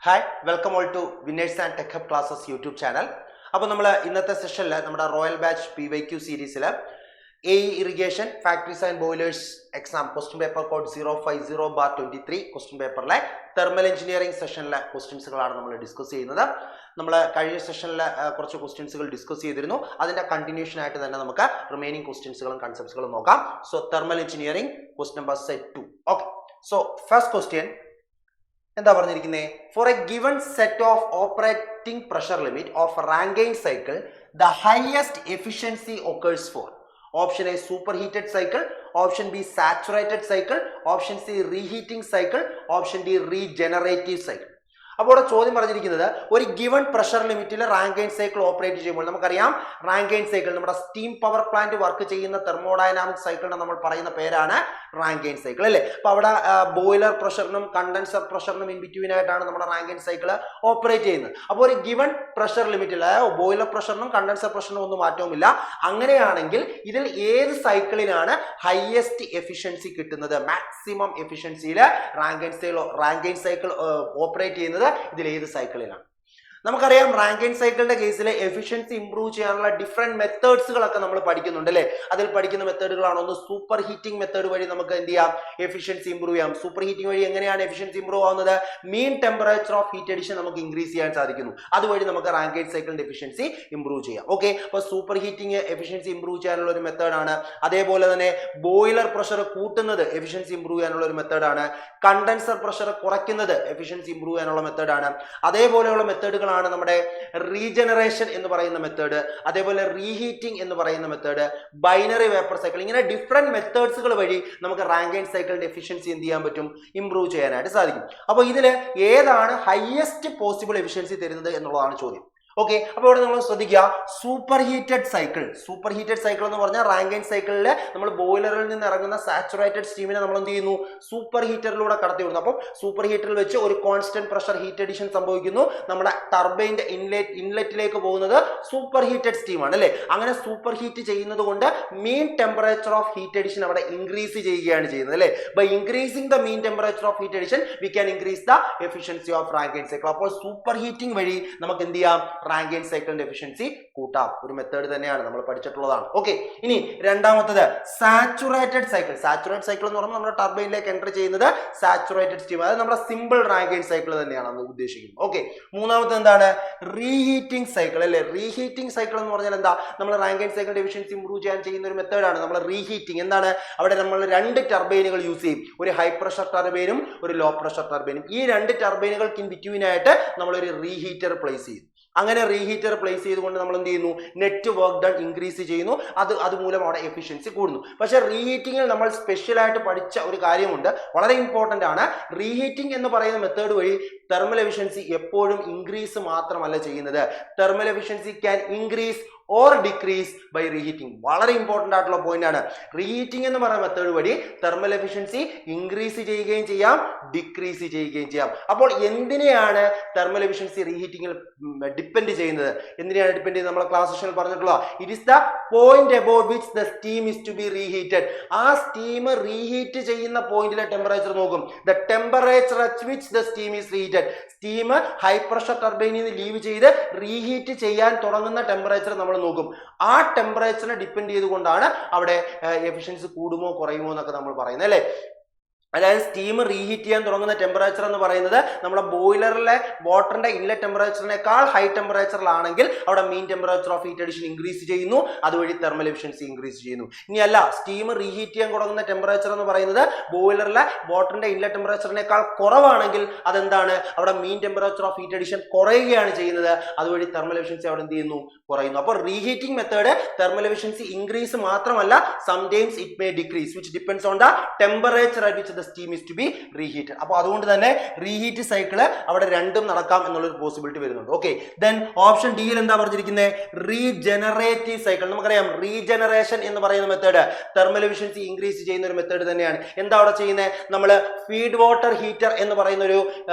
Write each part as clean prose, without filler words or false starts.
Hi, welcome all to Winners and Tech Hub Classes YouTube channel. അപ്പോൾ നമ്മൾ ഇന്നത്തെ സെഷനിൽ നമ്മുടെ റോയൽ ബാച്ച് PYQ സീരീസിൽ AE irrigation factories and boilers exam question paper code 050/23 question പേപ്പറിലെ thermal engineering സെഷനിലെ ക്വസ്റ്റ്യൻസുകളാണ് നമ്മൾ ഡിസ്കസ് ചെയ്യുന്നത്. നമ്മൾ കഴിഞ്ഞ സെഷനിൽ കുറച്ച് ക്വസ്റ്റ്യൻസുകൾ ഡിസ്കസ് ചെയ്തിരുന്നു. അതിന്റെ കണ്ടിന്യൂഷൻ ആയിട്ട് തന്നെ നമുക്ക് റിമൈനിങ് ക്വസ്റ്റ്യൻസുകളും കൺസെപ്റ്റ്സുകളും നോക്കാം. So thermal engineering question number set 2. Okay, so first question എന്താ പറഞ്ഞിരിക്കുന്നത്? For a given set of operating pressure limit of Rankine cycle the highest efficiency occurs for option A super heated cycle, option B saturated cycle, option C reheating cycle, option D regenerative cycle. അപ്പോൾ ഇവിടെ ചോദ്യം പറഞ്ഞിരിക്കുന്നത് ഒരു given pressure ലിമിറ്റിൽ Rankine cycle operate ചെയ്യുമ്പോൾ നമുക്കറിയാം Rankine cycle നമ്മുടെ steam power plant work ചെയ്യുന്ന തെർമോഡൈനാമിക് സൈക്കിളിനെ നമ്മൾ പറയുന്ന പേരാണ് റാങ്കൈൻ സൈക്കിൾ അല്ലേ. അപ്പോൾ അവിടെ ബോയിലർ പ്രഷറിനും കണ്ടൻസർ പ്രഷറിനും ഇൻ ബിറ്റ്വീൻ ആയിട്ടാണ് നമ്മുടെ റാങ്കൈൻ സൈക്കിൾ ഓപ്പറേറ്റ് ചെയ്യുന്നത്. അപ്പോൾ ഒരു ഗിവൺ പ്രഷർ ലിമിറ്റിൽ ബോയിലർ പ്രഷറിനും കണ്ടൻസർ പ്രഷറിനും ഒന്നും മാറ്റവുമില്ല. അങ്ങനെയാണെങ്കിൽ ഇതിൽ ഏത് സൈക്കിളിനാണ് ഹയസ്റ്റ് എഫിഷ്യൻസി കിട്ടുന്നത്, മാക്സിമം എഫിഷ്യൻസിയിൽ റാങ്കൈൻ സൈക്കിൾ ഓപ്പറേറ്റ് ചെയ്യുന്നത് ഇതിൽ ഏത് സൈക്കിളിലാണ്? നമുക്കറിയാം റാങ്കൈൻ സൈക്കിളിന്റെ കേസിൽ എഫിഷ്യൻസി ഇംപ്രൂവ് ചെയ്യാനുള്ള ഡിഫറെന്റ് മെത്തേഡ്സുകളൊക്കെ നമ്മൾ പഠിക്കുന്നുണ്ട് അല്ലേ. അതിൽ പഠിക്കുന്ന മെത്തേഡുകളാണ് ഒന്ന് സൂപ്പർ ഹീറ്റിംഗ് മെത്തേഡ് വഴി നമുക്ക് എന്ത് ചെയ്യാം, എഫിഷ്യൻസി ഇംപ്രൂവ് ചെയ്യാം. സൂപ്പർ ഹീറ്റിംഗ് വഴി എങ്ങനെയാണ് എഫിഷ്യൻസി ഇംപ്രൂവ് ആവുന്നത്? മീൻ ടെമ്പറേച്ചർ ഓഫ് ഹീറ്റ് അഡിഷൻ നമുക്ക് ഇൻക്രീസ് ചെയ്യാൻ സാധിക്കുന്നു. അതുവഴി നമുക്ക് റാങ്കൈൻ സൈക്കിളിന്റെ എഫിഷ്യൻസി ഇംപ്രൂവ് ചെയ്യാം. ഓക്കെ, അപ്പോൾ സൂപ്പർ ഹീറ്റിംഗ് എഫിഷ്യൻസി ഇംപ്രൂവ് ചെയ്യാനുള്ള ഒരു മെത്തേഡാണ്. അതേപോലെ തന്നെ ബോയിലർ പ്രഷർ കൂട്ടുന്നത് എഫിഷ്യൻസി ഇംപ്രൂവ് ചെയ്യാനുള്ള ഒരു മെത്തേഡാണ്. കണ്ടൻസർ പ്രഷർ കുറയ്ക്കുന്നത് എഫിഷ്യൻസി ഇംപ്രൂവ് ചെയ്യാനുള്ള മെത്തേഡാണ്. അതേപോലെയുള്ള മെത്തേഡുകളാണ് നമ്മുടെ റീജനറേഷൻ എന്ന് പറയുന്ന മെത്തേഡ്, അതേപോലെ റീഹീറ്റിംഗ് എന്ന് പറയുന്ന മെത്തേഡ്, ബൈനറി വേപ്പർ സൈക്കിൾ. ഇങ്ങനെ ഡിഫറെന്റ് മെത്തേഡ്സുകൾ വഴി നമുക്ക് റാങ്കൈൻ സൈക്കിളിന്റെ എഫിഷ്യൻസി എന്ത് ചെയ്യാൻ പറ്റും, ഇംപ്രൂവ് ചെയ്യാനായിട്ട് സാധിക്കും. അപ്പോൾ ഇതിൽ ഏതാണ് ഹയസ്റ്റ് പോസിബിൾ എഫിഷ്യൻസി തരുന്നത് എന്നുള്ളതാണ് ചോദ്യം. ഓക്കെ, അപ്പോൾ ഇവിടെ നമ്മൾ ശ്രദ്ധിക്കുക, super heated cycle. Super heated cycle എന്ന് പറഞ്ഞാൽ റാങ്കൈൻ സൈക്കിളിൽ നമ്മൾ ബോയിലറിൽ നിന്ന് ഇറങ്ങുന്ന സാച്ചുറേറ്റഡ് സ്റ്റീമിനെ നമ്മൾ എന്ത് ചെയ്യുന്നു, സൂപ്പർ ഹീറ്ററിലൂടെ കടത്തി വിടുന്നു. അപ്പോൾ സൂപ്പർ ഹീറ്ററിൽ വെച്ച് ഒരു കോൺസ്റ്റന്റ് പ്രഷർ ഹീറ്റ് അഡിഷൻ സംഭവിക്കുന്നു. നമ്മുടെ ടർബൈൻ്റെ ഇൻലെറ്റിലേക്ക് പോകുന്നത് സൂപ്പർ ഹീറ്റഡ് സ്റ്റീമാണ് അല്ലേ. അങ്ങനെ സൂപ്പർ ഹീറ്റ് ചെയ്യുന്നത് കൊണ്ട് mean temperature of heat addition അവിടെ ഇൻക്രീസ് ചെയ്യുകയാണ് ചെയ്യുന്നത് അല്ലേ. By increasing the mean temperature of heat addition we can increase the efficiency of Rankine cycle. അപ്പോൾ സൂപ്പർ ഹീറ്റിംഗ് വഴി നമുക്ക് എന്ത് ചെയ്യാം, റാങ്കൈൻ സൈക്കിളിന്റെ എഫിഷ്യൻസി കൂട്ടാം. ഒരു മെത്തേഡ് തന്നെയാണ്, നമ്മൾ പഠിച്ചിട്ടുള്ളതാണ്. ഓക്കെ, ഇനി രണ്ടാമത്തത് സാച്ചുറേറ്റഡ് സൈക്കിൾ. സാച്ചുറേറ്റഡ് സൈക്കിൾ എന്ന് പറഞ്ഞാൽ നമ്മുടെ ടർബൈനിലേക്ക് എൻ്റർ ചെയ്യുന്നത് സാച്ചുറേറ്റഡ് സ്റ്റീം, അതായത് നമ്മുടെ സിമ്പിൾ റാങ്കൈൻ സൈക്കിൾ തന്നെയാണ് നമ്മൾ ഉദ്ദേശിക്കുന്നത്. ഓക്കെ, മൂന്നാമത്തെ എന്താണ്, റീഹീറ്റിംഗ് സൈക്കിൾ അല്ലേ. റീഹീറ്റിംഗ് സൈക്കിൾ എന്ന് പറഞ്ഞാൽ എന്താ, നമ്മൾ റാങ്കൈൻ സൈക്കിളിന്റെ എഫിഷ്യൻസി ഇംപ്രൂവ് ചെയ്യാൻ ചെയ്യുന്ന ഒരു മെത്തേഡാണ് നമ്മൾ റീഹീറ്റിംഗ്. എന്താണ്, അവിടെ നമ്മൾ രണ്ട് ടർബൈനുകൾ യൂസ് ചെയ്യും, ഒരു ഹൈ പ്രഷർ ടർബൈനും ഒരു ലോ പ്രഷർ ടർബൈനും. ഈ രണ്ട് ടർബൈനുകൾക്ക് ഇൻ ബിറ്റ്വീൻ ആയിട്ട് നമ്മളൊരു റീഹീറ്റർ പ്ലേസ് ചെയ്യും. അങ്ങനെ റീഹീറ്റർ പ്ലേസ് ചെയ്തുകൊണ്ട് നമ്മൾ എന്ത് ചെയ്യുന്നു, നെറ്റ് വർക്ക് ഡൺ ഇൻക്രീസ് ചെയ്യുന്നു. അതുമൂലം അവിടെ എഫിഷ്യൻസി കൂടുന്നു. പക്ഷേ റീഹീറ്റിംഗിൽ നമ്മൾ സ്പെഷ്യലായിട്ട് പഠിച്ച ഒരു കാര്യമുണ്ട്, വളരെ ഇമ്പോർട്ടൻ്റ് ആണ്. റീഹീറ്റിംഗ് എന്ന് പറയുന്ന മെത്തേഡ് വഴി തെർമൽ എഫിഷ്യൻസി എപ്പോഴും ഇൻക്രീസ് മാത്രമല്ല ചെയ്യുന്നത്, thermal efficiency can increase or decrease by reheating. വളരെ ഇമ്പോർട്ടൻ്റ് ആയിട്ടുള്ള പോയിന്റ് ആണ്. റീഹീറ്റിംഗ് എന്ന് പറയുന്ന മെത്തേഡ് വഴി തെർമൽ എഫിഷ്യൻസി ഇൻക്രീസ് ചെയ്യുകയും ചെയ്യാം, ഡിക്രീസ് ചെയ്യുകയും ചെയ്യാം. അപ്പോൾ എന്തിനെയാണ് തെർമൽ എഫിഷ്യൻസി റീഹീറ്റിംഗിൽ ഡിപ്പെൻഡ് ചെയ്യുന്നത്? എന്തിനെയാണ് ഡിപ്പെൻഡ് ചെയ്യുന്നത്? നമ്മൾ ക്ലാസ് സെഷനിൽ പറഞ്ഞിട്ടുള്ള it is the point about which the steam is to be reheated. ആ സ്റ്റീം റീഹീറ്റ് ചെയ്യുന്ന പോയിന്റിലെ ടെമ്പറേച്ചർ നോക്കും. The temperature at which the steam is reheated. Steam high pressure ടർബൈനിൽ നിന്ന് ലീവ് ചെയ്ത് റീഹീറ്റ് ചെയ്യാൻ തുടങ്ങുന്ന ടെമ്പറേച്ചർ നമ്മൾ നോക്കും. ആ ടെമ്പറേച്ചറിനെ ഡിപ്പെൻഡ് ചെയ്തുകൊണ്ടാണ് അവിടെ എഫിഷ്യൻസി കൂടുമോ കുറയുമോ എന്നൊക്കെ നമ്മൾ പറയുന്നത് അല്ലേ. അതായത് സ്റ്റീം റീഹീറ്റ് ചെയ്യാൻ തുടങ്ങുന്ന ടെമ്പറേച്ചർ എന്ന് പറയുന്നത് നമ്മുടെ ബോയിലറിലെ വാട്ടറിന്റെ ഇൻലെറ്റ് ടെമ്പറേച്ചറിനേക്കാൾ ഹൈ ടെമ്പറേച്ചറിലാണെങ്കിൽ അവിടെ mean temperature of heat addition increase ചെയ്യുന്നു, അതുവഴി തെർമൽ എഫിഷ്യൻസി ഇൻക്രീസ് ചെയ്യുന്നു. ഇനിയല്ല, സ്റ്റീം റീഹീറ്റ് ചെയ്യാൻ തുടങ്ങുന്ന ടെമ്പറേച്ചർ എന്ന് പറയുന്നത് ബോയിലറിലെ വാട്ടറിന്റെ ഇൻലെറ്റ് ടെമ്പറേച്ചറിനേക്കാൾ കുറവാണെങ്കിൽ അതെന്താണ്, അവിടെ mean temperature of heat addition കുറയുകയാണ് ചെയ്യുന്നത്, അതുവഴി തെർമൽ എഫിഷ്യൻസി അവിടെ എന്ത് ചെയ്യുന്നു, കുറയുന്നു. അപ്പോൾ reheating method thermal efficiency increase മാത്രമല്ല, sometimes it may decrease which depends on the temperature at which steam is to be reheated. അപ്പോൾ അതുകൊണ്ട് തന്നെ റീഹീറ്റ് സൈക്കിള് അവിടെ രണ്ടും നടക്കാം എന്നുള്ളൊരു പോസിബിലിറ്റി വരുന്നുണ്ട്. ഓക്കെ, ദെൻ ഓപ്ഷൻ ഡിയിൽ എന്താ പറഞ്ഞിരിക്കുന്നത്, റീജനറേറ്റീവ് സൈക്കിൾ. നമുക്കറിയാം റീജനറേഷൻ എന്ന് പറയുന്ന മെത്തേഡ് തെർമൽ എഫിഷ്യൻസി ഇൻക്രീസ് ചെയ്യുന്ന ഒരു മെത്തേഡ് തന്നെയാണ്. എന്താ അവിടെ ചെയ്യുന്നത്, നമ്മൾ ഫീഡ് വാട്ടർ ഹീറ്റർ എന്ന് പറയുന്ന ഒരു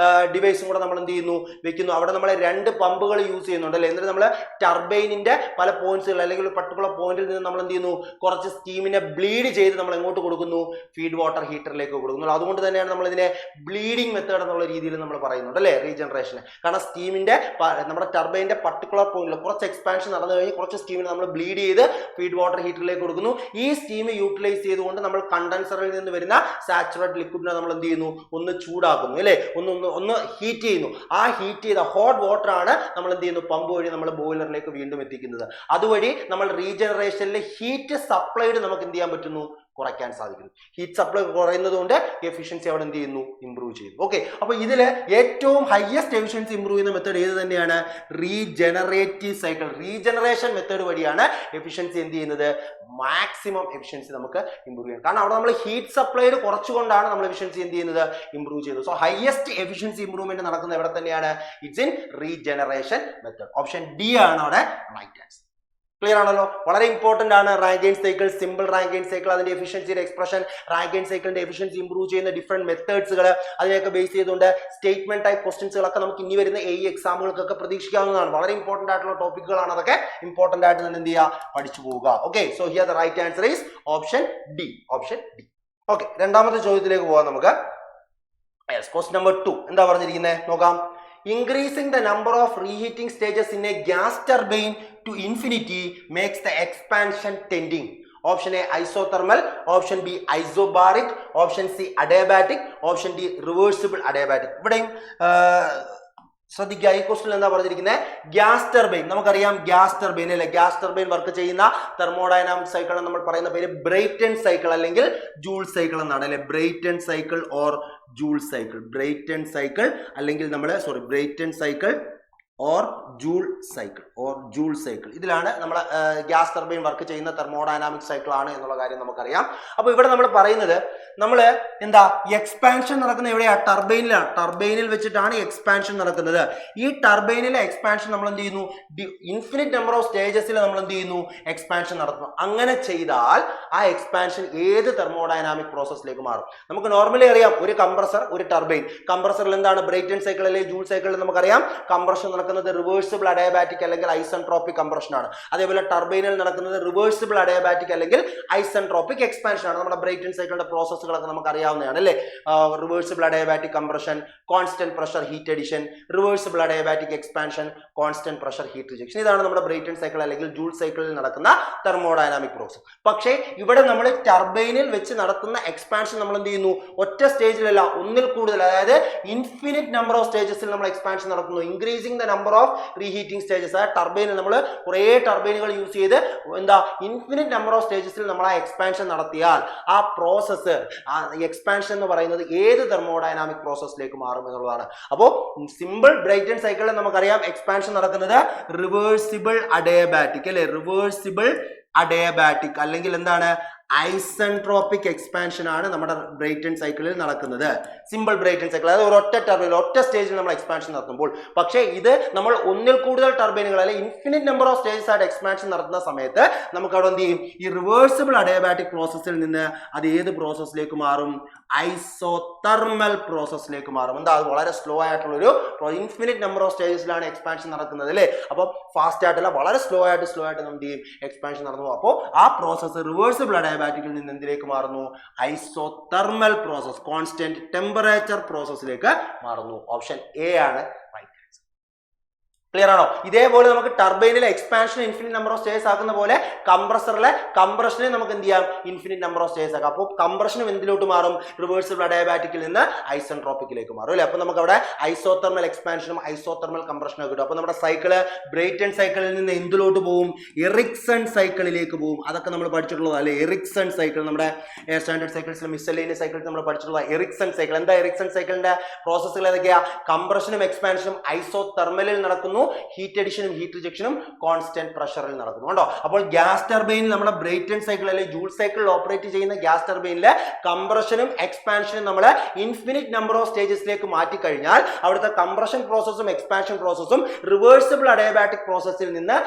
ഡിവൈസും കൂടെ നമ്മൾ എന്ത് ചെയ്യുന്നു, വെക്കുന്നു. അവിടെ നമ്മൾ രണ്ട് പമ്പുകൾ യൂസ് ചെയ്യുന്നുണ്ട് അല്ലേ. എന്നിട്ട് നമ്മൾ ടർബൈനിന്റെ പല പോയിന്റ്സുകൾ അല്ലെങ്കിൽ ഒരു പർട്ടിക്കുലർ പോയിന്റിൽ നിന്ന് നമ്മൾ എന്ത് ചെയ്യുന്നു, കുറച്ച് സ്റ്റീമിനെ ബ്ലീഡ് ചെയ്ത് നമ്മൾ എങ്ങോട്ട് കൊടുക്കുന്നു, ഫീഡ് വാട്ടർ ഹീറ്ററിലേക്ക് കൊടുക്കുന്നു. കൊടുക്കുന്നു. അതുകൊണ്ട് തന്നെയാണ് നമ്മൾ ഇതിനെ ബ്ലീഡിംഗ് മെത്തേഡ് എന്നുള്ള രീതിയിൽ നമ്മൾ പറയുന്നുണ്ട് അല്ലേ, റീജനറേഷൻ. കാരണം സ്റ്റീമിന്റെ നമ്മുടെ ടർബൈന്റെ പർട്ടിക്കുലർ പോയിന്റിൽ കുറച്ച് എക്സ്പാൻഷൻ നടന്നു കഴിഞ്ഞ് കുറച്ച് സ്റ്റീമിനെ നമ്മൾ ബ്ലീഡ് ചെയ്ത് ഫീഡ് വാട്ടർ ഹീറ്ററിലേക്ക് കൊടുക്കുന്നു. ഈ സ്റ്റീം യൂട്ടിലൈസ് ചെയ്തുകൊണ്ട് നമ്മൾ കണ്ടൻസറിൽ നിന്ന് വരുന്ന സാച്ചുറേറ്റ് ലിക്വിഡിനെ നമ്മൾ എന്ത് ചെയ്യുന്നു, ഒന്ന് ചൂടാക്കുന്നു അല്ലേ, ഒന്ന് ഹീറ്റ് ചെയ്യുന്നു. ആ ഹീറ്റ് ചെയ്ത ഹോട്ട് വാട്ടർ ആണ് നമ്മൾ എന്ത് ചെയ്യുന്നു, പമ്പ് വഴി നമ്മൾ ബോയിലറിലേക്ക് വീണ്ടും എത്തിക്കുന്നത്. അതുവഴി നമ്മൾ റീജനറേഷനിലെ ഹീറ്റ് സപ്ലൈഡ് നമുക്ക് എന്ത് ചെയ്യാൻ പറ്റുന്നു, കുറയ്ക്കാൻ സാധിക്കുന്നു. ഹീറ്റ് സപ്ലൈ കുറയുന്നത് കൊണ്ട് എഫിഷ്യൻസി അവിടെ എന്ത് ചെയ്യുന്നു, ഇംപ്രൂവ് ചെയ്യുന്നു. ഓക്കെ, അപ്പൊ ഇതിൽ ഏറ്റവും ഹയസ്റ്റ് എഫിഷ്യൻസി ഇംപ്രൂവ് ചെയ്യുന്ന മെത്തേഡ് ഏത് തന്നെയാണ്, റീജനറേറ്റീവ് സൈക്കിൾ. റീജനറേഷൻ മെത്തേഡ് വഴിയാണ് എഫിഷ്യൻസി എന്ത് ചെയ്യുന്നത്, മാക്സിമം എഫിഷ്യൻസി നമുക്ക് ഇംപ്രൂവ് ചെയ്യാം. കാരണം അവിടെ നമ്മൾ ഹീറ്റ് സപ്ലൈഡ് കുറച്ചുകൊണ്ടാണ് നമ്മൾ എഫിഷ്യൻസി എന്ത് ചെയ്യുന്നത്, ഇംപ്രൂവ് ചെയ്യുന്നത്. സോ ഹയസ്റ്റ് എഫിഷ്യൻസി ഇംപ്രൂവ്മെന്റ് നടക്കുന്നത് എവിടെ തന്നെയാണ്, it's in regeneration method. Option D ആണ് അവിടെ റൈറ്റ് ആൻസർ. ക്ലിയർ ആണല്ലോ, വളരെ ഇമ്പോർട്ടന്റ് ആണ്. Rankine cycle, simple Rankine cycle, അതിന്റെ എഫിഷ്യൻസിയുടെ എക്സ്പ്രഷൻ, റാങ്കൈൻ സൈക്കിളിന്റെ എഫിഷ്യൻസി ഇംപ്രൂവ് ചെയ്യുന്ന ഡിഫറെന്റ് മെത്തേഡ്സുകൾ, അതിനെയൊക്കെ ബേസ് ചെയ്തുകൊണ്ട് സ്റ്റേറ്റ്മെന്റ് ടൈപ്പ് ക്വസ്റ്റ്യൻസുകളൊക്കെ നമുക്ക് ഇനി വരുന്ന എക്സാമുകൾക്കൊക്കെ പ്രതീക്ഷിക്കാവുന്നതാണ്. വളരെ ഇമ്പോർട്ടന്റ് ആയിട്ടുള്ള ടോപ്പിക്കുകളാണ്. അതൊക്കെ ഇമ്പോർട്ടന്റ് ആയിട്ട് തന്നെ എന്ത് ചെയ്യുക, പഠിച്ചു പോവുക. Okay, so here the right answer is option D. Option D. Okay, രണ്ടാമത്തെ ചോദ്യത്തിലേക്ക് പോകാം നമുക്ക്. ക്വസ്റ്റ്യൻ നമ്പർ 2 എന്താ പറഞ്ഞിരിക്കുന്നത് നോക്കാം. Increasing the number of reheating stages in a gas turbine to infinity makes the expansion tending. Option A isothermal, option B isobaric, option C adiabatic, option D reversible adiabatic. ഇവിടെയും ശ്രദ്ധിക്കുക, ഈ ക്വസ്റ്റിൽ എന്താ പറഞ്ഞിരിക്കുന്നത്, gas turbine. നമുക്കറിയാം gas turbine അല്ലെ, gas turbine work ചെയ്യുന്ന thermodynamic cycle നമ്മൾ പറയുന്ന പേര് ബ്രൈറ്റൺ സൈക്കിൾ അല്ലെങ്കിൽ ജൂൾ സൈക്കിൾ എന്നാണ് അല്ലെ. Brayton cycle or Joule cycle, Brayton cycle അല്ലെങ്കിൽ നമ്മൾ Brayton cycle or Joule cycle ഇതിലാണ് നമ്മൾ ഗ്യാസ് ടർബൈൻ വർക്ക് ചെയ്യുന്ന തെർമോഡൈനാമിക് സൈക്കിൾ ആണ് എന്നുള്ള കാര്യം നമുക്കറിയാം. അപ്പോൾ ഇവിടെ നമ്മൾ പറയുന്നത് നമ്മൾ എന്താ എക്സ്പാൻഷൻ നടക്കുന്ന എവിടെയാ, ടർബൈനിലാണ്. ടർബൈനിൽ വെച്ചിട്ടാണ് എക്സ്പാൻഷൻ നടക്കുന്നത്. ഈ ടർബൈനിലെ എക്സ്പാൻഷൻ നമ്മൾ എന്ത് ചെയ്യുന്നു, ഇൻഫിനിറ്റ് നമ്പർ ഓഫ് സ്റ്റേജസിൽ നമ്മൾ എന്ത് ചെയ്യുന്നു, എക്സ്പാൻഷൻ നടത്തുന്നു. അങ്ങനെ ചെയ്താൽ ആ എക്സ്പാൻഷൻ ഏത് തെർമോഡൈനാമിക് പ്രോസസ്സിലേക്ക് മാറും. നമുക്ക് നോർമലി അറിയാം ഒരു കംപ്രസർ, ഒരു ടർബൈൻ. കംപ്രസറിൽ എന്താണ്, ബ്രൈറ്റൺ സൈക്കിൾ അല്ലെങ്കിൽ ജൂൾ സൈക്കിളിൽ നമുക്കറിയാം കംപ്രഷൻ നടക്കുന്നത് റിവേഴ്സിബിൾ അഡയാബാറ്റിക് അല്ലെങ്കിൽ ഐസെൻട്രോപിക് കംപ്രഷൻ ആണ്. അതേപോലെ ടർബൈനിൽ നടക്കുന്നത് റിവേഴ്സിബിൾ അഡയാബാറ്റിക് അല്ലെങ്കിൽ ഐസെൻട്രോപിക് എക്സ്പാൻഷൻ ആണ്. നമ്മുടെ ബ്രൈറ്റൺ സൈക്കിളിന്റെ പ്രോസസ്സുകളൊക്കെ നമുക്ക് അറിയാവുന്നതാണ് അല്ലേ. Reversible adiabatic compression, constant pressure heat addition, reversible adiabatic expansion, constant pressure heat rejection. ഇതാണ് നമ്മുടെ ബ്രൈറ്റൺ സൈക്കിൾ അല്ലെങ്കിൽ ജൂൾ സൈക്കിളിൽ നടക്കുന്ന തെർമോഡൈനാമിക് പ്രോസസ്. പക്ഷേ ഇവിടെ നമ്മൾ ടർബൈനിൽ വെച്ച് നടത്തുന്ന എക്സ്പാൻഷൻ നമ്മൾ എന്ത് ചെയ്യുന്നു, ഒറ്റ സ്റ്റേജിലല്ല ഒന്നിൽ കൂടുതൽ, അതായത് ഇൻഫിനിറ്റ് നമ്പർ ഓഫ് സ്റ്റേജസിൽ നമ്മൾ എക്സ്പാൻഷൻ നടത്തുന്നു. Increasing the number of reheating stages. ആ ടർബൈനിൽ നമ്മൾ കുറേ ടർബൈനുകൾ യൂസ് ചെയ്ത് എന്താ ഇൻഫിനിറ്റ് നമ്പർ ഓഫ് സ്റ്റേജസിൽ നമ്മൾ ആ എക്സ്പാൻഷൻ നടത്തിയാൽ ആ പ്രോസസ്സ്, ആ എക്സ്പാൻഷൻ എന്ന് പറയുന്നത് ഏത് തെർമോഡൈനാമിക് പ്രോസസ്സിലേക്ക് മാറും എന്നുള്ളതാണ്. അപ്പോൾ സിമ്പിൾ ബ്രൈറ്റൺ സൈക്കിളിൽ നമുക്കറിയാം എക്സ്പാൻഷൻ നടക്കുന്നത് റിവേഴ്സിബിൾ അഡയാബാറ്റിക് അല്ലെ, റിവേഴ്സിബിൾ അഡയാബാറ്റിക് അല്ലെങ്കിൽ എന്താണ് ഐസെൻട്രോപിക് എക്സ്പാൻഷൻ ആണ് നമ്മുടെ ബ്രൈറ്റൺ സൈക്കിളിൽ നടക്കുന്നത്. സിമ്പിൾ ബ്രൈറ്റൺ സൈക്കിൾ, അതായത് ഒരൊറ്റ ടർബൈനിൽ ഒറ്റ സ്റ്റേജിൽ നമ്മൾ എക്സ്പാൻഷൻ നടത്തുമ്പോൾ. പക്ഷേ ഇത് നമ്മൾ ഒന്നിൽ കൂടുതൽ ടർബൈനുകൾ അല്ലെങ്കിൽ ഇൻഫിനിറ്റ് നമ്പർ ഓഫ് സ്റ്റേജസ് ആയിട്ട് എക്സ്പാൻഷൻ നടത്തുന്ന സമയത്ത് നമുക്ക് അവിടെ എന്ത് ചെയ്യും, ഈ റിവേഴ്സിബിൾ അഡയാബാറ്റിക് പ്രോസസ്സിൽ നിന്ന് അത് ഏത് പ്രോസസ്സിലേക്ക് മാറും, ഐസോതെർമൽ പ്രോസസ്സിലേക്ക് മാറും. എന്താ, അത് വളരെ സ്ലോ ആയിട്ടുള്ള ഒരു ഇൻഫിനിറ്റ് നമ്പർ ഓഫ് സ്റ്റേജസിലാണ് എക്സ്പാൻഷൻ നടക്കുന്നത് അല്ലേ. അപ്പോൾ ഫാസ്റ്റ് ആയിട്ടല്ല, വളരെ സ്ലോ ആയിട്ട് നമ്മൾ എന്ത് ചെയ്യും, എക്സ്പാൻഷൻ നടന്നു. അപ്പോൾ ആ പ്രോസസ്സ് റിവേഴ്സിബിൾ അഡയാബാറ്റിക്കിൽ നിന്ന് എന്തിലേക്ക് മാറുന്നു, ഐസോതെർമൽ പ്രോസസ്, കോൺസ്റ്റന്റ് ടെമ്പറേച്ചർ പ്രോസസ്സിലേക്ക് മാറുന്നു. ഓപ്ഷൻ എ ആണ് റൈറ്റ് ആൻസർ. ക്ലിയർ ആണോ? ഇതേപോലെ നമുക്ക് ടർബൈനിലെ expansion infinite number of stages ആക്കുന്ന പോലെ കംപ്രസറിലെ കംപ്രഷനെ നമുക്ക് എന്ത് ചെയ്യാം, ഇൻഫിനിറ്റ് നമ്പർ ഓഫ് സ്റ്റേജസ് ആക്കാം. അപ്പോൾ കംപ്രഷനും എന്തിലോട്ട് മാറും, റിവേഴ്സിബിൾ അഡയാബാറ്റിക്കിൽ നിന്ന് ഐസെൻട്രോപിക്കിലേക്ക് മാറും അല്ലേ. അപ്പോൾ നമുക്ക് അവിടെ ഐസോതെർമൽ എക്സ്പാൻഷനും ഐസോതെർമൽ കംപ്രഷനും കിട്ടും. അപ്പോൾ നമ്മുടെ സൈക്കിള് ബ്രൈറ്റൺ സൈക്കിളിൽ നിന്ന് എന്തിലോട്ട് പോകും, എറിക്സൺ സൈക്കിളിലേക്ക് പോകും. അതൊക്കെ നമ്മൾ പഠിച്ചിട്ടുള്ളത് അല്ലെ. എറിക്സൺ സൈക്കിൾ നമ്മുടെ സ്റ്റാൻഡേർഡ് സൈക്കിൾസിലും മിസ്സലേനിയസ് സൈക്കിൾസ് നമ്മൾ പഠിച്ചിട്ടുള്ള എറിക്സൺ സൈക്കിൾ. എന്താ എറിക്സൺ സൈക്കിളിന്റെ പ്രോസസ്സുകൾ ഏതൊക്കെയാ, കംപ്രഷനും എക്സ്പാൻഷനും ഐസോതെർമലിൽ നടക്കുന്നു, ഹീറ്റ് അഡിഷനും ഹീറ്റ് റിജക്ഷനും കോൺസ്റ്റന്റ് പ്രഷറിൽ നടക്കുന്നു കേട്ടോ. അപ്പോൾ ഗ്യാസ് ടർബൈനിൽ നമ്മുടെ ബ്രൈറ്റൺ സൈക്കിൾ അല്ലെങ്കിൽ ജൂൾ സൈക്കിളിൽ ഓപ്പറേറ്റ് ചെയ്യുന്ന ഗ്യാസ് ടർബൈനിലെ കംപ്രഷനും എക്സ്പാൻഷനും നമ്മൾ ഇൻഫിനിറ്റ് നമ്പർ ഓഫ് സ്റ്റേജസിലേക്ക് മാറ്റി കഴിഞ്ഞാൽ അവിടുത്തെ കംപ്രഷൻ പ്രോസസ്സും എക്സ്പാൻഷൻ പ്രോസസ്സും റിവേഴ്സിബിൾ അഡയാബാറ്റിക് പ്രോസസ്സിൽ നിന്ന്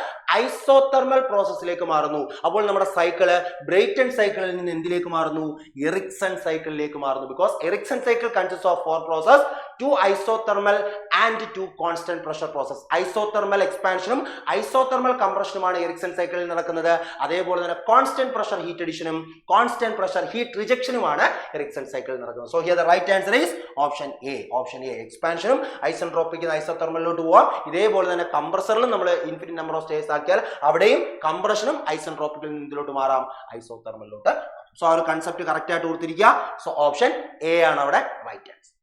ഐസോതെർമൽ പ്രോസസ്സിലേക്ക് മാറുന്നു. അപ്പോൾ നമ്മുടെ സൈക്കിള് ബ്രൈറ്റൺ സൈക്കിളിൽ നിന്ന് എന്തിലേക്ക് മാറുന്നു, എറിക്സൺ സൈക്കിളിലേക്ക് മാറുന്നു. Because Ericsson cycle consist of 4 process, 2 isothermal and 2 constant pressure process. Isothermal expansion isothermal compression Ericsson സൈക്കിളിൽ നടക്കുന്നത്. അതേപോലെ തന്നെ കോൺസ്റ്റന്റ് പ്രഷർ ഹീറ്റ് അഡിഷനും കോൺസ്റ്റന്റ് പ്രഷർ ഹീറ്റ് റിജക്ഷനുമാണ് എറിക്സൺ സൈക്കിളിൽ നടക്കുന്നത്. So here the right answer is option A. Option A. എക്സ്പാൻഷനും isentropic ഐസോതെർമലിലോട്ട് പോവാം. ഇതേപോലെ തന്നെ കംപ്രസറിലും നമ്മൾ ഇൻഫിനിറ്റ് നമ്പർ ഓഫ് സ്റ്റേജസ് ആക്കിയാൽ അവിടെയും കംപ്രഷനും ഐസെൻട്രോപിക്കിൽ നിന്നിലോട്ട് മാറാം ഐസോതെർമലിലോട്ട്. സോ ആ ഒരു കൺസെപ്റ്റ് കറക്റ്റ് ആയിട്ട് കൊടുത്തിരിക്കുക. സോ ഓപ്ഷൻ എ ആണ് അവിടെ റൈറ്റ് ആൻസർ.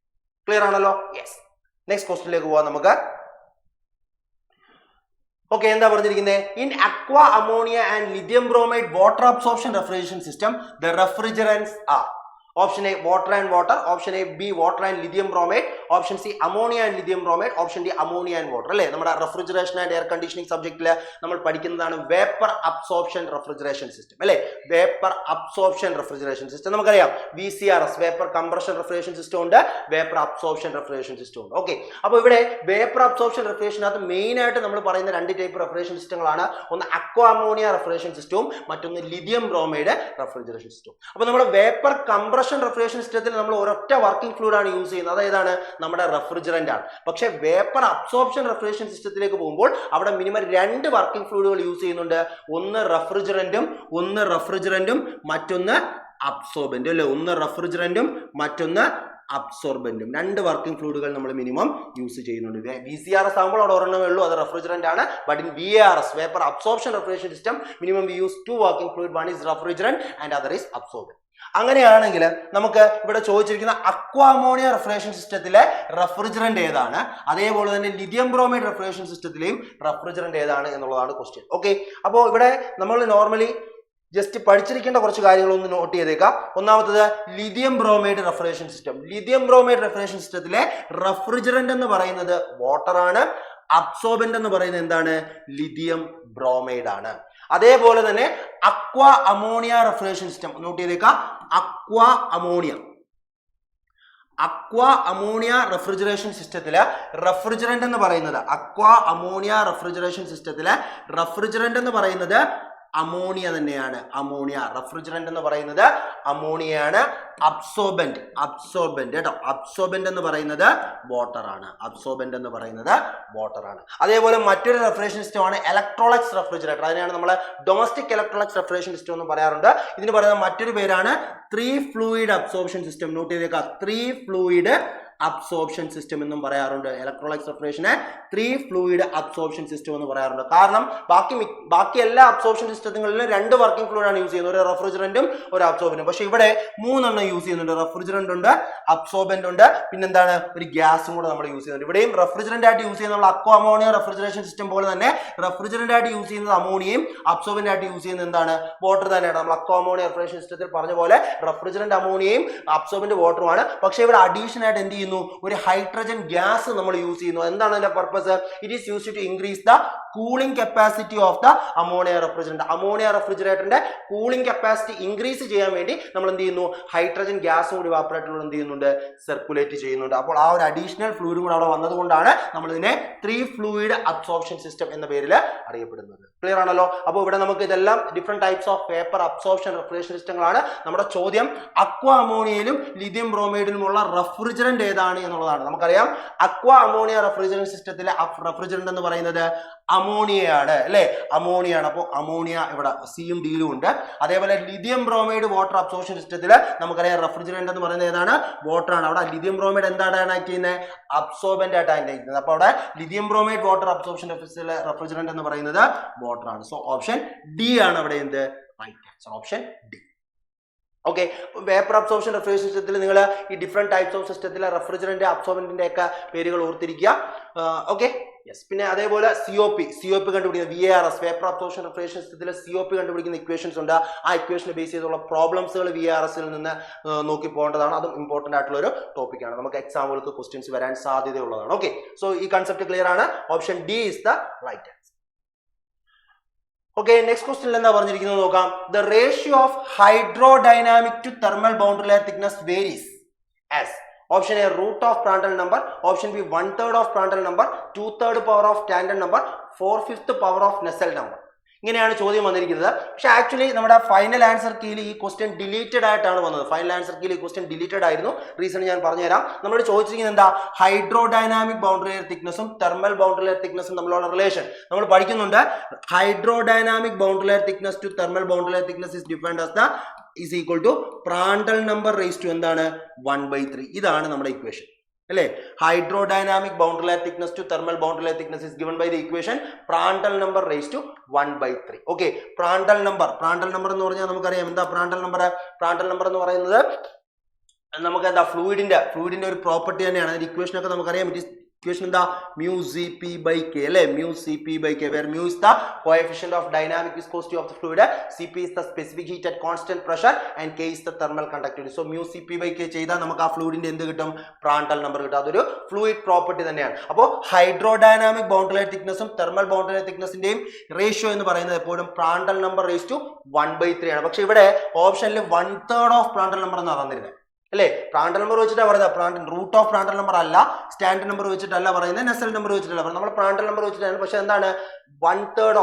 ക്ലിയർ ആണല്ലോ? യെസ്. നെക്സ്റ്റ് ക്വസ്റ്റ്യനിലേക്ക് പോവാം നമുക്ക്. ഓക്കെ, എന്താ പറഞ്ഞിരിക്കുന്നത്? In aqua ammonia and lithium bromide water absorption refrigeration system the refrigerants are. Option A water and water, option A B water and lithium bromide, option C ammonia and lithium bromide, option D ammonia and water. അല്ലേ, നമ്മുടെ refrigeration and air conditioning സബ്ജക്റ്റില് നമ്മൾ പഠിക്കുന്നതാണ് vapour absorption refrigeration system. അല്ലേ, vapour absorption refrigeration system നമുക്കറിയാം. VCRS vapour compression refrigeration system ഉണ്ട്, vapour absorption refrigeration system ഉണ്ട്. Okay, അപ്പോൾ ഇവിടെ വേപ്പർ അബ്സോർപ്ഷൻ റെഫ്രിജറേഷനകത്ത് മെയിൻ ആയിട്ട് നമ്മൾ പറയുന്ന രണ്ട് ടൈപ്പ് റെഫ്രിജറേഷൻ സിസ്റ്റങ്ങളാണ്. ഒന്ന് അക്വ അമോണിയ റെഫ്രിജറേഷൻ സിസ്റ്റവും മറ്റൊന്ന് ലിഥിയം ബ്രോമൈഡ് റെഫ്രിജറേഷൻ സിസ്റ്റവും. അപ്പോൾ നമ്മൾ വേപ്പർ കംപ്രഷൻ റെഫ്രിജറേഷൻ സിസ്റ്റത്തിൽ നമ്മൾ ഒരൊറ്റ വർക്കിംഗ് ഫ്ലൂയിഡ് ആണ് യൂസ് ചെയ്യുന്നത്. അതായതാണ് നമ്മുടെ റെഫ്രിജറന്റ് ആണ്. പക്ഷേ വേപ്പർ അബ്സോർപ്ഷൻ റെഫ്രിജറേഷൻ സിസ്റ്റത്തിലേക്ക് പോകുമ്പോൾ അവിടെ മിനിമം രണ്ട് വർക്കിംഗ് ഫ്ലൂയിഡുകൾ യൂസ് ചെയ്യുന്നുണ്ട്. ഒന്ന് റെഫ്രിജറന്റും മറ്റൊന്ന് അബ്സോർബന്റും. അല്ലെ, ഒന്ന് റെഫ്രിജറന്റും മറ്റൊന്ന് അബ്സോർബന്റും. രണ്ട് വർക്കിംഗ് ഫ്ലൂയിഡുകൾ നമ്മൾ മിനിമം യൂസ് ചെയ്യുന്നുണ്ട്. VCRS ആകുമ്പോൾ അവിടെ ഒരെണ്ണമേ ഉള്ളൂ, അത് റെഫ്രിജറന്റ് ആണ്. But in VARS vapour absorption refrigeration system minimum we use two working fluid. One is refrigerant and other is absorbent. അങ്ങനെയാണെങ്കിൽ നമുക്ക് ഇവിടെ ചോദിച്ചിരിക്കുന്ന അക്വ അമോണിയ റെഫ്രിജറേഷൻ സിസ്റ്റത്തിലെ റെഫ്രിജറന്റ് ഏതാണ്, അതേപോലെ തന്നെ ലിഥിയം ബ്രോമൈഡ് റെഫ്രിജറേഷൻ സിസ്റ്റത്തിലെയും റെഫ്രിജറന്റ് ഏതാണ് എന്നുള്ളതാണ് ക്വസ്റ്റ്യൻ. ഓക്കെ, അപ്പോൾ ഇവിടെ നമ്മൾ നോർമലി ജസ്റ്റ് പഠിച്ചിരിക്കേണ്ട കുറച്ച് കാര്യങ്ങളൊന്ന് നോട്ട് ചെയ്തേക്കാം. ഒന്നാമത്തത് lithium bromide refrigeration system. Lithium bromide refrigeration സിസ്റ്റത്തിലെ റെഫ്രിജറന്റ് എന്ന് പറയുന്നത് വാട്ടർ ആണ്. അബ്സോർബന്റ് എന്ന് പറയുന്നത് എന്താണ്? ലിഥിയം ബ്രോമൈഡ് ആണ്. അതേപോലെ തന്നെ aqua ammonia refrigeration system note ചെയ്തേക്കാം. അക്വ അമോണിയ റെഫ്രിജറേഷൻ സിസ്റ്റത്തിലെ റെഫ്രിജറന്റ് എന്ന് പറയുന്നത് റെഫ്രിജറന്റ് എന്ന് പറയുന്നത് അമോണിയ തന്നെയാണ്. റെഫ്രിജറന്റ് എന്ന് പറയുന്നത് അമോണിയയാണ്. അബ്സോർബന്റ് കേട്ടോ, അബ്സോർബന്റ് എന്ന് പറയുന്നത് വാട്ടർ ആണ്. അതേപോലെ മറ്റൊരു റെഫ്രിജറേഷൻ സിസ്റ്റമാണ് ഇലക്ട്രോളിക്സ് റെഫ്രിജറേറ്റർ. അതിനെയാണ് നമ്മൾ ഡൊമസ്റ്റിക് ഇലക്ട്രോളിക്സ് റെഫ്രിജറേഷൻ സിസ്റ്റം എന്ന് പറയാറുണ്ട്. ഇതിന് പറയുന്ന മറ്റൊരു പേരാണ് 3 ഫ്ലൂയിഡ് അബ്സോർപ്ഷൻ സിസ്റ്റം. നോട്ട് ചെയ്തേക്കുക, 3 ഫ്ലൂയിഡ് അബ്സോർപ്ഷൻ സിസ്റ്റം എന്നും പറയാറുണ്ട്. ഇലക്ട്രോലൈറ്റ് സെപ്പറേഷനെ 3 ഫ്ലൂയിഡ് അബ്സോർപ്ഷൻ സിസ്റ്റം എന്ന് പറയാറുണ്ട്. കാരണം ബാക്കി എല്ലാ അബ്സോർപ്ഷൻ സിസ്റ്റങ്ങളിലും 2 വർക്കിംഗ് ഫ്ലൂയിഡ് ആണ് യൂസ് ചെയ്യുന്നത്, ഒരു റെഫ്രിജറന്റും ഒരു അബ്സോർബന്റും. പക്ഷെ ഇവിടെ 3 എണ്ണം യൂസ് ചെയ്യുന്നുണ്ട്. റെഫ്രിജറന്റ് ഉണ്ട്, അബ്സോർബന്റ് ഉണ്ട്, പിന്നെന്താണ് ഒരു ഗ്യാസും കൂടെ നമ്മൾ യൂസ് ചെയ്യുന്നുണ്ട്. ഇവിടെയും റെഫ്രിജറന്റ് ആയിട്ട് യൂസ് ചെയ്യുന്ന അക്വ അമോണിയ റെഫ്രിജറേഷൻ സിസ്റ്റം പോലെ തന്നെ റെഫ്രിജറന്റ് ആയിട്ട് യൂസ് ചെയ്യുന്നത് അമോണിയയും അബ്സോർബന്റ് ആയിട്ട് യൂസ് ചെയ്യുന്നത് എന്താണ്? വാട്ടർ തന്നെയാണ്. നമ്മൾ അക്വ അമോണിയ റെഫ്രിജറേഷൻ സിസ്റ്റത്തിൽ പറഞ്ഞ പോലെ റെഫ്രിജറന്റ് അമോണിയയും അബ്സോർബന്റ് വാട്ടറുമാണ്. പക്ഷെ ഇവിടെ അഡീഷൻ ആയിട്ട് എന്ത് ചെയ്യുന്നു? ഒരു ഹൈഡ്രജൻ ഗ്യാസ് നമ്മൾ യൂസ് ചെയ്യുന്നു. എന്താണ് അതിന്റെ purpose? It is used to increase the cooling capacity of the ammonia refrigerant. Ammonia റെഫ്രിജറേറ്ററിന്റെ കൂളിംഗ് കപ്പാസിറ്റി ഇൻക്രീസ് ചെയ്യാൻ വേണ്ടി നമ്മൾ എന്ത് ചെയ്യുന്നു? ഹൈഡ്രജൻ ഗ്യാസും കൂടി വാപ്പറേറ്ററിലൂടെ എന്ത് ചെയ്യുന്നുണ്ട്? സർക്കുലേറ്റ് ചെയ്യുന്നുണ്ട്. അപ്പോൾ ആ ഒരു അഡീഷണൽ ഫ്ലൂയിഡും കൂടെ അവിടെ വന്നതുകൊണ്ടാണ് നമ്മൾ ഇതിനെ 3 ഫ്ലൂയിഡ് അബ്സോർപ്ഷൻ സിസ്റ്റം എന്ന പേരിൽ അറിയപ്പെടുന്നത്. ക്ലിയർ ആണല്ലോ? അപ്പോൾ ഇവിടെ നമുക്ക് ഇതെല്ലാം different types of vapour absorption refrigeration സിസ്റ്റങ്ങളാണ്. നമ്മുടെ ചോദ്യം അക്വ അമോണിയയിലും ലിഥിയം ബ്രോമൈഡിലുമുള്ള റെഫ്രിജറന്റ് ഏതാണ് എന്നുള്ളതാണ്. നമുക്കറിയാം അക്വ അമോണിയ റെഫ്രിജറേഷൻ സിസ്റ്റത്തിലെ റെഫ്രിജറന്റ് എന്ന് പറയുന്നത് അമോണിയയാണ്, അല്ലെ? അമോണിയാണ്. അപ്പോൾ അമോണിയ ഇവിടെ സിയും ഡിയിലും ഉണ്ട്. അതേപോലെ ലിഥിയം ബ്രോമൈഡ് വാട്ടർ അബ്സോർപ്ഷൻ സിസ്റ്റത്തിൽ നമുക്കറിയാം റെഫ്രിജറന്റ് എന്ന് പറയുന്നത് ഏതാണ്? വാട്ടർ ആണ്. അവിടെ ലിഥിയം ബ്രോമൈഡ് എന്താണ് ആക്ട് ചെയ്യുന്നത്? അബ്സോർബന്റ് ആയിട്ട് ആക്ട് ചെയ്യുന്നത്. അപ്പോൾ അവിടെ lithium bromide water absorption refrigerant എന്ന് പറയുന്നത് വാട്ടർ ആണ്. സോ ഓപ്ഷൻ ഡി ആണ് അവിടെ എന്ത്? Right answer, option D. Okay, vapour absorption refrigeration സിസ്റ്റത്തിൽ നിങ്ങൾ ഈ ഡിഫറെന്റ് ടൈപ്സ് ഓഫ് സിസ്റ്റത്തിലെ റെഫ്രിജറന്റ് അബ്സോർബന്റിന്റെ ഒക്കെ പേരുകൾ ഓർത്തിരിക്കുക. Okay, yes. പിന്നെ അതേപോലെ COP കണ്ടുപിടിക്കുന്ന VARS വേപ്പർ അബ്സോർപ്ഷൻ റെഫ്രിജറേഷൻ സിസ്റ്റത്തിൽ COP കണ്ടുപിടിക്കുന്ന ഇക്വേഷൻസ് ഉണ്ട്. ആ ഇക്വേഷനെ ബേസ് ചെയ്തുള്ള പ്രോബ്ലംസുകൾ VARSൽ നിന്ന് നോക്കി പോകേണ്ടതാണ്. അതും ഇമ്പോർട്ടന്റ് ആയിട്ടുള്ള ഒരു ടോപ്പിക്കാണ്. നമുക്ക് എക്സാമുകൾക്ക് ക്വസ്റ്റ്യൻസ് വരാൻ സാധ്യതയുള്ളതാണ്. ഓക്കെ, സോ ഈ കൺസെപ്റ്റ് ക്ലിയർ ആണ്. Option D is the right answer. Okay, next question എന്താ പറഞ്ഞിരിക്കുന്നത് നോക്കാം. The ratio of hydrodynamic to thermal boundary layer thickness varies as option A root of Prandtl number, option B 1/3 of Prandtl number, 2/3 power of Stanton number, 4/5 power of Nusselt number. ഇങ്ങനെയാണ് ചോദ്യം വന്നിരിക്കുന്നത്. പക്ഷെ actually നമ്മുടെ final answer കീയിൽ ഈ question deleted ആയിട്ടാണ് വന്നത്. Final answer കീയിൽ ഈ question deleted ആയിരുന്നു. റീസൺ ഞാൻ പറഞ്ഞുതരാം. നമ്മളോട് ചോദിച്ചിരിക്കുന്നത് എന്താ, ഹൈഡ്രോഡൈനാമിക് ബൗണ്ടറി ലെയർ തിക്നെസ്സും തെർമൽ ബൗണ്ടറി ലെയർ തിക്നെസ്സും തമ്മിലുള്ള റിലേഷൻ നമ്മൾ പഠിക്കുന്നുണ്ട്. Hydrodynamic boundary layer thickness to thermal boundary layer thickness is defined as the is equal to Prandtl number raise to എന്താണ് 1/3. ഇതാണ് നമ്മുടെ ഇക്വേഷൻ അല്ലേ. Hydrodynamic boundary layer thickness to thermal boundary layer thickness is given by the equation Prandtl number raise to 1/3. Okay, Prandtl number എന്ന് പറഞ്ഞാൽ നമുക്കറിയാം എന്താ പ്രാണ്ടൽ number എന്ന് പറയുന്നത് നമുക്ക് എന്താ ഫ്ലൂയിഡിന്റെ ഒരു പ്രോപ്പർട്ടി തന്നെയാണ്. അതിന്റെ ഇക്വേഷൻ ഒക്കെ നമുക്കറിയാം. Equation എന്താ mu Cp by K അല്ലേ, mu Cp by K, where mu is the coefficient of dynamic viscosity of the fluid, Cp is the specific heat at constant pressure and K is the thermal conductivity. So mu Cp by K ചെയ്താൽ നമുക്ക് ആ ഫ്ലൂയിഡിന്റെ എന്ത് കിട്ടും, പ്രാണ്ടൽ number കിട്ടും. അതൊരു fluid property തന്നെയാണ്. അപ്പോൾ hydrodynamic boundary layer തിക്നെസ്സും തെർമൽ ബൗണ്ടറി ലെയർ തിക്നെസിന്റെയും റേഷ്യോ എന്ന് പറയുന്നത് എപ്പോഴും പ്രാണ്ടൽ നമ്പർ റേസ് ടു 1/3 ആണ്. പക്ഷെ ഇവിടെ ഓപ്ഷനിൽ 1/3 ഓഫ് പ്രാണ്ടൽ നമ്പർ എന്നാണ് തന്നിരുന്നത് അല്ലേ. പ്രാണ്ടൽ നമ്പർ വെച്ചിട്ടാണ് പറയുന്നത്. റൂട്ട് ഓഫ് പ്രാണ്ടൽ നമ്പർ അല്ല, സ്റ്റാൻഡേർഡ് നമ്പർ വെച്ചിട്ടല്ല പറയുന്നത്, നെസൽ നമ്പർ വെച്ചിട്ടല്ല പറയുന്നത്. നമ്മൾ പ്രാണ്ടൽ നമ്പർ വെച്ചിട്ടാണ്. പക്ഷെ എന്താണ് 1/3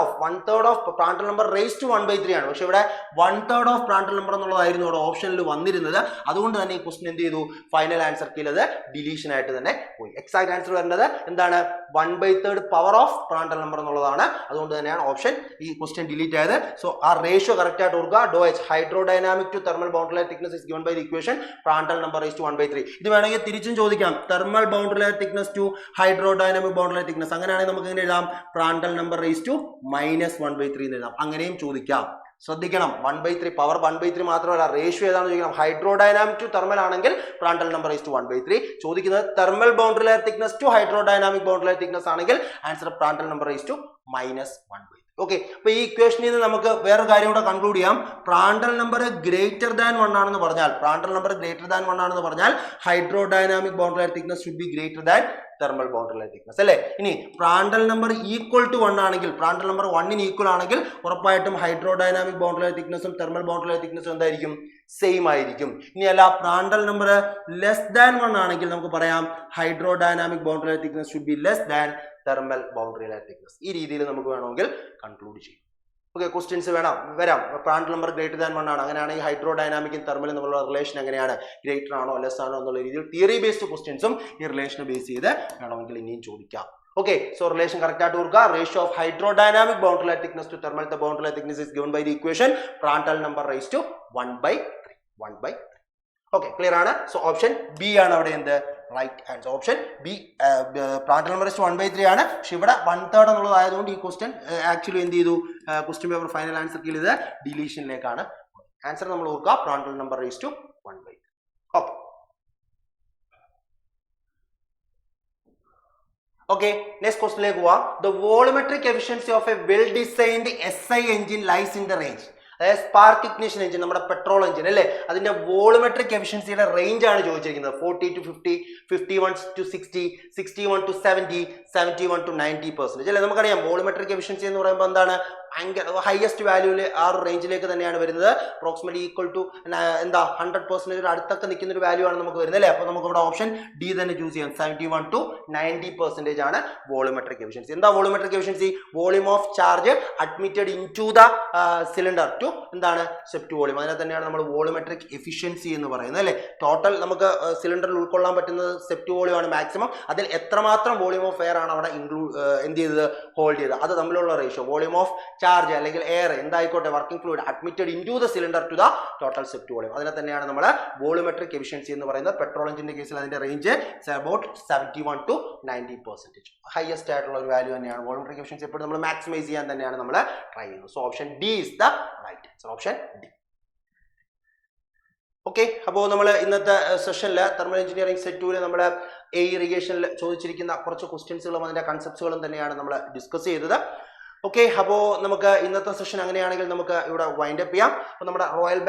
of Prandtl number raise to 1/3 ആണ്. പക്ഷെ ഇവിടെ 1/3 ഓഫ് പ്രാണ്ടൽ നമ്പർ എന്നുള്ളതായിരുന്നു ഇവിടെ ഓപ്ഷനിൽ വന്നിരുന്നത്. അതുകൊണ്ട് തന്നെ ഈ ക്വസ്റ്റൻ എന്ത് ചെയ്തു, ഫൈനൽ ആൻസർ കീയിൽ അത് ഡിലീഷൻ ആയിട്ട് തന്നെ പോയി. എക്സാക്ട് ആൻസർ വരേണ്ടത് എന്താണ് 1/3 പവർ ഓഫ് പ്രാണ്ടൽ നമ്പർ എന്നുള്ളതാണ്. അതുകൊണ്ട് തന്നെയാണ് ഓപ്ഷൻ ഈ ക്വസ്റ്റൻ ഡിലീറ്റ് ആയത്. സോ ആ റേഷ്യോ കറക്റ്റ് ആയിട്ട് ഓർക്കുക. ഡോ H hydrodynamic to thermal boundary layer thickness is given by the equation Prandtl number raise to 1/3. ഇത് വേണമെങ്കിൽ തിരിച്ചും ചോദിക്കാം, thermal boundary layer thickness to hydrodynamic boundary layer thickness. അങ്ങനെയാണെങ്കിൽ നമുക്ക് എങ്ങനെ എഴുതാം, പ്രാണ്ടൽ നമ്പർ റേസ് ടു -1/3 എന്ന് എഴുതാം. അങ്ങനെയും ചോദിക്കാം. ശ്രദ്ധിക്കണം, 1/3 പവർ 1/3 മാത്രമല്ല, റേഷ്യോ ഏതാണെന്ന് ചോദിക്കണം. ഹൈഡ്രോഡൈനാമിക് ടു തെർമൽ ആണെങ്കിൽ പ്രാണ്ടൽ നമ്പർ റേസ് ടു 1/3. ചോദിക്കുന്നത് thermal boundary layer thickness to hydrodynamic boundary layer thickness ആണെങ്കിൽ answer Prandtl number raise to -1/3. Okay, അപ്പൊ ഈ ഇക്വേഷനിൽ നിന്ന് നമുക്ക് വേറൊരു കാര്യം കൂടെ കൺക്ലൂഡ് ചെയ്യാം. പ്രാണ്ടൽ നമ്പർ ഗ്രേറ്റർ ദാൻ 1 ആണെന്ന് പറഞ്ഞാൽ hydrodynamic boundary layer thickness should be greater than thermal boundary layer thickness അല്ലേ. ഇനി പ്രാണ്ടൽ നമ്പർ ഈക്വൽ ടു 1 ആണെങ്കിൽ, പ്രാണ്ടൽ നമ്പർ 1 ഈക്വൽ ആണെങ്കിൽ ഉറപ്പായിട്ടും ഹൈഡ്രോഡൈനാമിക് ബൗണ്ടറി ലെയർ തിക്നെസ്സും തെർമൽ ബൗണ്ടറി ലെയർ തിക്നെസ്സും എന്തായിരിക്കും, സെയിം ആയിരിക്കും. ഇനി അല്ല പ്രാണ്ടൽ നമ്പർ ലെസ് ദാൻ 1 ആണെങ്കിൽ നമുക്ക് പറയാം hydrodynamic boundary layer thickness should be less than thermal boundary layer thickness. ഈ രീതിയിൽ നമുക്ക് വേണമെങ്കിൽ കൺക്ലൂഡ് ചെയ്യും. ഓക്കെ, ക്വസ്റ്റ്യൻസ് വരാം. പ്രാണ്ടൽ നമ്പർ ഗ്രേറ്റർ ദാൻ 1 ആണ്. അങ്ങനെയാണെങ്കിൽ ഹൈഡ്രോഡൈനാമിക്കും തെർമലും തമ്മിലുള്ള റിലേഷൻ എങ്ങനെയാണ്, ഗ്രേറ്റർ ആണോ ലെസ് ആണോ എന്നുള്ള രീതിയിൽ തിയറി ബേസ്ഡ് ക്വസ്റ്റ്യൻസും ഈ റിലേഷനെ ബേസ് ചെയ്ത് വേണമെങ്കിൽ ഇനിയും ചോദിക്കാം. Okay, so relation correct ആയിട്ട് ഓർക്കുക. Ratio of hydrodynamic boundary layer thickness to thermal boundary layer thickness is given by the equation Prandtl number raised to 1/3. Okay, clear ആണ്. So option B ആണ് അവിടെ എന്ത് right answer. Option B Prandtl number raised to 1/3 ആണ്. പക്ഷെ ഇവിടെ 1/3 എന്നുള്ളതായതുകൊണ്ട് ഈ question actually എന്ത് ചെയ്തു, ക്വസ്റ്റ്യൻ പേപ്പർ ഫൈനൽ ആൻസർ കീഴിൽ ഇത് ഡിലീഷനിലേക്കാണ്. ആൻസർ നമ്മൾ ഓർക്കുക Prandtl number raised to 1/3. Okay. Okay, next question like what? The volumetric efficiency of a well-designed SI engine lies in the range. അതായത് സ്പാർക്ക് ഇഗ്നിഷൻ എഞ്ചിൻ, നമ്മുടെ petrol engine അല്ലേ, അതിന്റെ വോളുമെട്രിക് എഫിഷ്യൻസിയുടെ range ആണ് ചോദിച്ചിരിക്കുന്നത്. 40 to 50, 51 to 60, 61 to 70, 71 to 90% അല്ലേ. നമുക്കറിയാം വോളുമെട്രിക് efficiency എന്ന് പറയുമ്പോൾ എന്താണ്, ഭയങ്കര ഹയസ്റ്റ് വാല്യൂല് ആ ഒരു റേഞ്ചിലേക്ക് തന്നെയാണ് വരുന്നത്. അപ്രോക്സിമേറ്റ്ലി ഈക്വൽ ടു എന്താ 100% അടുത്തൊക്കെ നിൽക്കുന്ന ഒരു വാല്യൂ ആണ് നമുക്ക് വരുന്നത് അല്ലേ. അപ്പോൾ നമുക്ക് ഇവിടെ ഓപ്ഷൻ ഡി തന്നെ ചൂസ് ചെയ്യാം. 71 to 90% ആണ് വോളുമെട്രിക് എഫിഷ്യൻസി. എന്താ volumetric efficiency? Volume of charge admitted into the cylinder to എന്താണ് സെപ്റ്റ് വോളിയം. അതിനെ തന്നെയാണ് നമ്മൾ വോളുമെട്രിക് എഫിഷ്യൻസി എന്ന് പറയുന്നത് അല്ലേ. ടോട്ടൽ നമുക്ക് സിലിണ്ടറിൽ ഉൾക്കൊള്ളാൻ പറ്റുന്നത് സെപ്റ്റ് വോളിയം ആണ് മാക്സിമം. അതിൽ എത്രമാത്രം വോളിയം ഓഫ് എയർ ആണ് അവിടെ എന്ത് ചെയ്തത്, ഹോൾഡ് ചെയ്തത്, അത് തമ്മിലുള്ള റേഷ്യോ വോളിയം ഓഫ് ചാർജ് അല്ലെങ്കിൽ എയർ എന്തായിക്കോട്ടെ working fluid admitted into the cylinder to the total swept volume. അതിനെ തന്നെയാണ് നമ്മൾ വോളുമെട്രിക് എഫിഷ്യൻസി എന്ന് പറയുന്നത്. പെട്രോൾ എഞ്ചിന്റെ കേസിൽ അതിന്റെ റേഞ്ച് അബൌട്ട് 71 to 90%. ഹയസ്റ്റ് ആയിട്ടുള്ള ഒരു വാല്യൂ തന്നെയാണ്. വോളുമെട്രിക് എഫിഷ്യൻസി എപ്പോഴും നമ്മൾ മാക്സിമൈസ് ചെയ്യാൻ തന്നെയാണ് നമ്മൾ ട്രൈ ചെയ്യുന്നത്. So option D is the right answer. Option D. Okay, അപ്പോൾ നമ്മൾ ഇന്നത്തെ സെഷനിൽ തെർമൽ എഞ്ചിനീയറിംഗ് സെറ്റ് 2 നമ്മൾ എ ഇറിഗേഷനിൽ ചോദിച്ചിരിക്കുന്ന കുറച്ച് ക്വസ്റ്റ്യൻസുകളും അതിന്റെ കൺസെപ്റ്റ്സുകളും തന്നെയാണ് നമ്മൾ ഡിസ്കസ് ചെയ്തത്. ഓക്കെ, അപ്പോൾ നമുക്ക് ഇന്നത്തെ സെഷൻ അങ്ങനെയാണെങ്കിൽ നമുക്ക് ഇവിടെ വൈൻഡ് അപ്പ് ചെയ്യാം. അപ്പോൾ നമ്മുടെ റോയൽ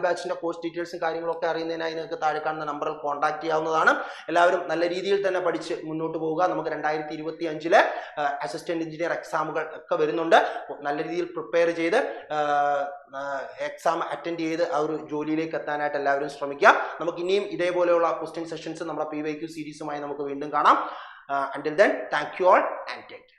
ബാച്ചിന്റെ കോഴ്സ് ഡീറ്റെയിൽസും കാര്യങ്ങളൊക്കെ അറിയുന്നതിനായി നിങ്ങൾക്ക് താഴെ കാണുന്ന നമ്പറിൽ കോൺടാക്ട് ചെയ്യാവുന്നതാണ്. എല്ലാവരും നല്ല രീതിയിൽ തന്നെ പഠിച്ച് മുന്നോട്ട് പോവുക. നമുക്ക് 2025 അസിസ്റ്റന്റ് എഞ്ചിനീയർ എക്സാമുകൾ ഒക്കെ വരുന്നുണ്ട്. നല്ല രീതിയിൽ പ്രിപ്പയർ ചെയ്ത് എക്സാം അറ്റൻഡ് ചെയ്ത് ആ ഒരു ജോലിയിലേക്ക് എത്താനായിട്ട് എല്ലാവരും ശ്രമിക്കുക. നമുക്ക് ഇനിയും ഇതേപോലെയുള്ള ക്വസ്റ്റ്യൻ സെഷൻസ് നമ്മുടെ PYQ സീരീസുമായി നമുക്ക് വീണ്ടും കാണാം. Until then, thank you all and take care.